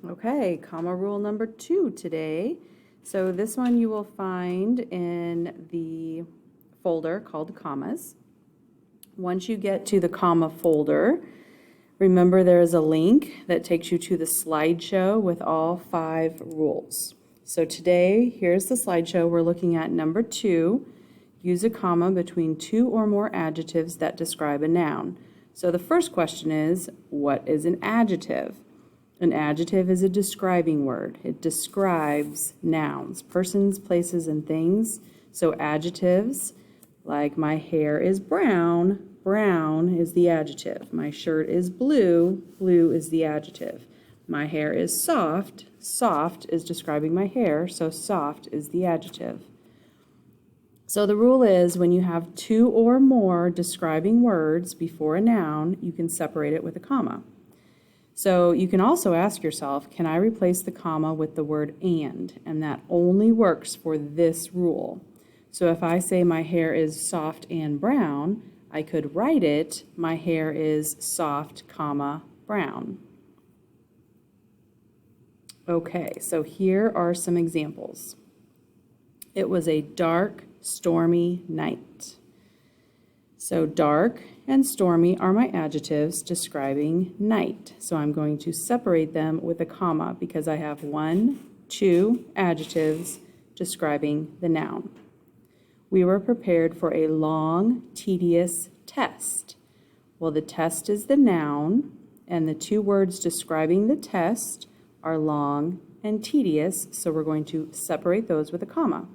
Okay, comma rule number 2 today. So this one you will find in the folder called commas. Once you get to the comma folder, remember there is a link that takes you to the slideshow with all 5 rules. So today, here's the slideshow. We're looking at number 2. Use a comma between 2 or more adjectives that describe a noun. So the first question is, what is an adjective? An adjective is a describing word. It describes nouns, persons, places, and things. So adjectives, like my hair is brown, brown is the adjective. My shirt is blue, blue is the adjective. My hair is soft, soft is describing my hair, so soft is the adjective. So the rule is when you have 2 or more describing words before a noun, you can separate it with a comma. So you can also ask yourself, can I replace the comma with the word and? And that only works for this rule. So if I say my hair is soft and brown, I could write it, my hair is soft, comma, brown. Okay, so here are some examples. It was a dark, stormy night. So dark and stormy are my adjectives describing night. So I'm going to separate them with a comma because I have 1, 2 adjectives describing the noun. We were prepared for a long, tedious test. Well, the test is the noun, and the 2 words describing the test are long and tedious, so we're going to separate those with a comma.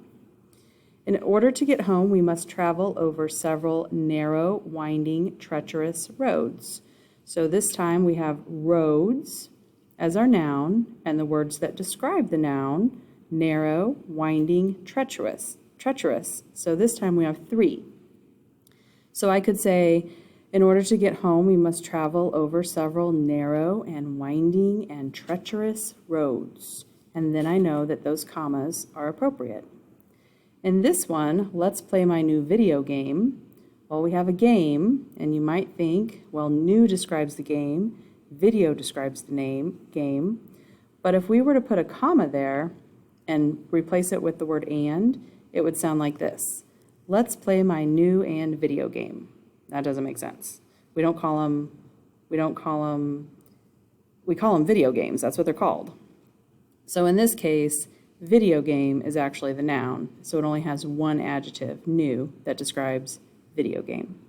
In order to get home, we must travel over several narrow, winding, treacherous roads. So this time we have roads as our noun, and the words that describe the noun, narrow, winding, treacherous. So this time we have 3. So I could say, in order to get home, we must travel over several narrow and winding and treacherous roads. And then I know that those commas are appropriate. In this one, let's play my new video game. Well, we have a game, and you might think, well, new describes the game, video describes the game. But if we were to put a comma there and replace it with the word and, it would sound like this. Let's play my new and video game. That doesn't make sense. We call them video games. That's what they're called. So in this case, video game is actually the noun, so it only has 1 adjective, new, that describes video game.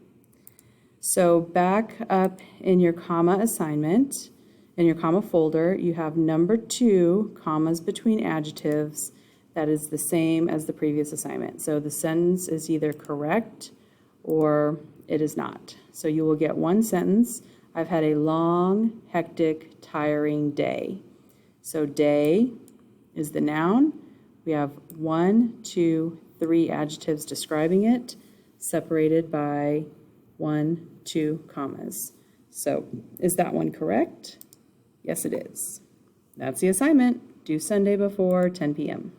So back up in your comma assignment, in your comma folder, you have number 2, commas between adjectives. That is the same as the previous assignment. So the sentence is either correct or it is not. So you will get 1 sentence. I've had a long, hectic, tiring day. So day is the noun. We have 1, 2, 3 adjectives describing it, separated by 1, 2 commas. So is that one correct? Yes, it is. That's the assignment. Due Sunday before 10 p.m.